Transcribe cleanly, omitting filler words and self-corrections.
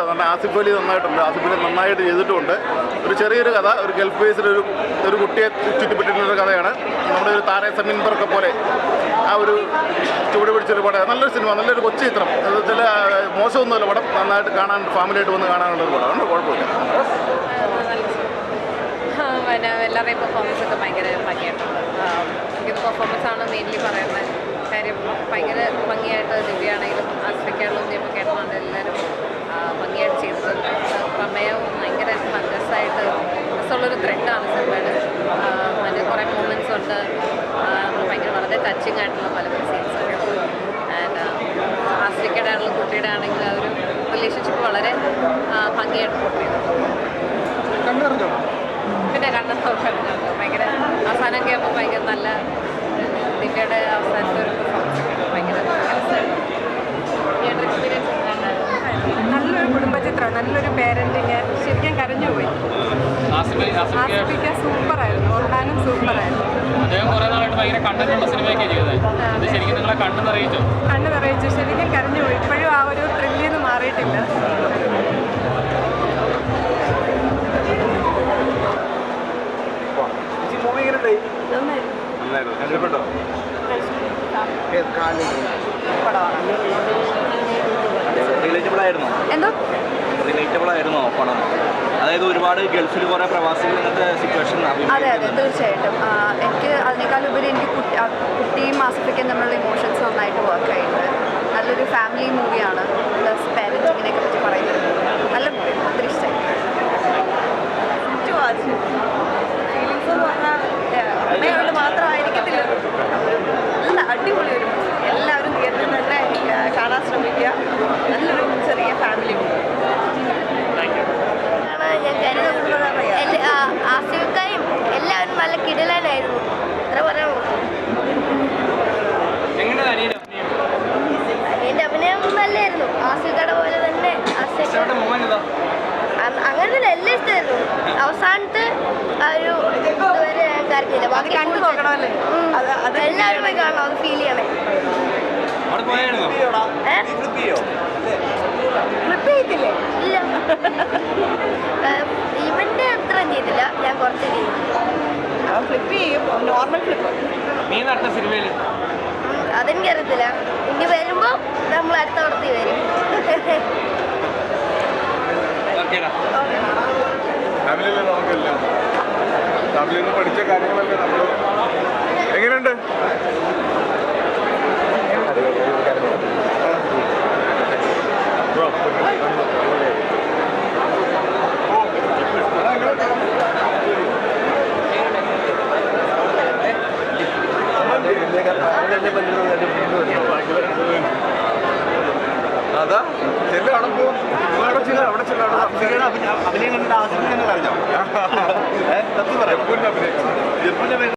കുഴപ്പമില്ല. നല്ല ആസിഫ് അലി നന്നായിട്ടുണ്ട്. ആസിഫ് അലി നന്നായിട്ട് ചെയ്തിട്ടുമുണ്ട്. ഒരു ചെറിയൊരു കഥ, ഒരു ഗൾഫ് ബേസിലൊരു കുട്ടിയെ ചുറ്റിപ്പറ്റിയിട്ടുള്ളൊരു കഥയാണ്. നമ്മുടെ ഒരു താരെ സമീൻ പർക്ക് പോലെ ആ ഒരു ചുവട് പിടിച്ചൊരു പടം. നല്ലൊരു സിനിമ, നല്ലൊരു കൊച്ചു ചിത്രം. ചില മോശമൊന്നുമല്ല പടം. നന്നായിട്ട് കാണാൻ, ഫാമിലിയായിട്ട് വന്ന് കാണാനുള്ളൊരു പടമാണ്. കുഴപ്പമില്ല. പിന്നെ എല്ലാവരുടെയും പെർഫോമൻസ് ഒക്കെ ഭയങ്കര ഭംഗിയായിട്ടുണ്ട്. ഇത് പെർഫോമൻസാണ് മെയിൻലി പറയുന്നത്. കാര്യം ഭയങ്കര ഭംഗിയായിട്ട് ദിവ്യയാണെങ്കിലും ആസ്വദിക്കാനുള്ള ഒന്നും കേട്ടിട്ടുണ്ട്. എല്ലാവരും ഭംഗിയായിട്ട് ചെയ്തിട്ടുണ്ട്. പ്രമേയവും ഭയങ്കര രസമായിട്ട് രസമുള്ളൊരു ത്രെഡാണ് സിനിമയിൽ. അതിന് കുറേ മൂമെൻറ്റ്സ് ഉണ്ട്. ഭയങ്കര വളരെ ടച്ചിങ് ആയിട്ടുള്ള പല സീൻസൊക്കെ ഉണ്ട്. ആൻഡ് ആസ്വദിക്കയുടെ ആണെങ്കിലും കുട്ടിയുടെ ആണെങ്കിലും ആ ഒരു റിലേഷൻഷിപ്പ് വളരെ ഭംഗിയായിട്ട് കൊണ്ടുവരുന്നുണ്ട്. പിന്നെ കണ്ടപ്പോൾ ഭയങ്കര അവസാനമൊക്കെ ആകുമ്പോൾ ഭയങ്കര നല്ല ദിവ്യയുടെ അവസാനത്തെ ഒരു പെർഫോമൻസ് ഒക്കെ ഭയങ്കര തിയേറ്റർ എക്സ്പീരിയൻസ് നല്ലൊരു കുടുംബചിത്രം, നല്ലൊരു പേരൻറ്റിങ്. ശരിക്കും കരഞ്ഞുപോയി. ആസ്വദിക്കാൻ സൂപ്പറായിരുന്നു. ഓർഹാനും സൂപ്പറായിരുന്നു. കണ്ണു നിറയിച്ചു. ശരിക്കും കരഞ്ഞുപോയി. ഇപ്പോഴും ആ ഒരു ത്രില്ലിന്ന് മാറിയിട്ടില്ല. റിലേറ്റബിൾ ആയിരുന്നോ പണം? അതായത് ഒരുപാട് ഗൾഫിൽ കുറേ പ്രവാസികൾ ഇങ്ങനത്തെ സിറ്റുവേഷൻ. അതെ അതെ, തീർച്ചയായിട്ടും. എനിക്ക് അതിനേക്കാളുപരി എനിക്ക് കുട്ടിയും ആസിഫിക്കും തമ്മിലുള്ള ഇമോഷൻസ് നന്നായിട്ട് വർക്ക് ആയിട്ടുണ്ട്. നല്ലൊരു ഫാമിലി മൂവിയാണ്. പ്ലസ് പാരൻറ്റിങ്ങിനെയൊക്കെ പറ്റി പറയുന്നത് നല്ല മൂവി. ഒത്തിരി ഇഷ്ടമായി. ഫീലിങ്സ് എന്ന് പറഞ്ഞാൽ അമ്മയോട് മാത്രമായിരിക്കത്തില്ല. നല്ല അടിപൊളി ഒരു മൂവി. എല്ലാവരും തിയേറ്ററിൽ തന്നെ കാണാൻ ശ്രമിക്കുക. നല്ലൊരു ചെറിയ ഫാമിലി മൂവി. ആസിഫിക്കായും എല്ലാവരും നല്ല കിടിലനായിരുന്നു. എത്ര പറയാനുള്ളൂ. അനിയൻ്റെ അഭിനയം നല്ലായിരുന്നു. ആസിഫിക്കയുടെ പോലെ തന്നെ അങ്ങനെ എല്ലാം ഇഷ്ടമായിരുന്നു. അവസാനത്തെ ആ ഒരു ഇതുവരെ ഞാൻ കരുതിയില്ല. ബാക്കി കണ്ടു നോക്കണമല്ലേ? എല്ലാവരും പോയി കാണണം. അത് ഫീൽ ചെയ്യണേ. ഫ്ലിപ്പ് ചെയ്തില്ലേ? ഇല്ല, ഇവന്റെ അത്ര ചെയ്തില്ല. ഞാൻ കുറച്ച് ചെയ്തു. ഫ്ലിപ്പ് ചെയ്യും. Normal flip. അതെനിക്കറിയത്തില്ല. ഇനി വരുമ്പോൾ നമ്മൾ അടുത്ത വടത്തി വരും. ഫാമിലിയിലെ നമുക്കെല്ലാം ഫാമിലിയിൽ നിന്ന് പഠിച്ച കാര്യങ്ങളല്ലേ നമ്മൾ. എങ്ങനെയുണ്ട്? അതാ ചെല്ലു അവിടെ പോകും. അവിടെ ചെല്ലണം. അഭിനയം കണ്ടിട്ട് ആസ്വദിക്കാൻ അറിഞ്ഞോ? സത്യം പറയാം.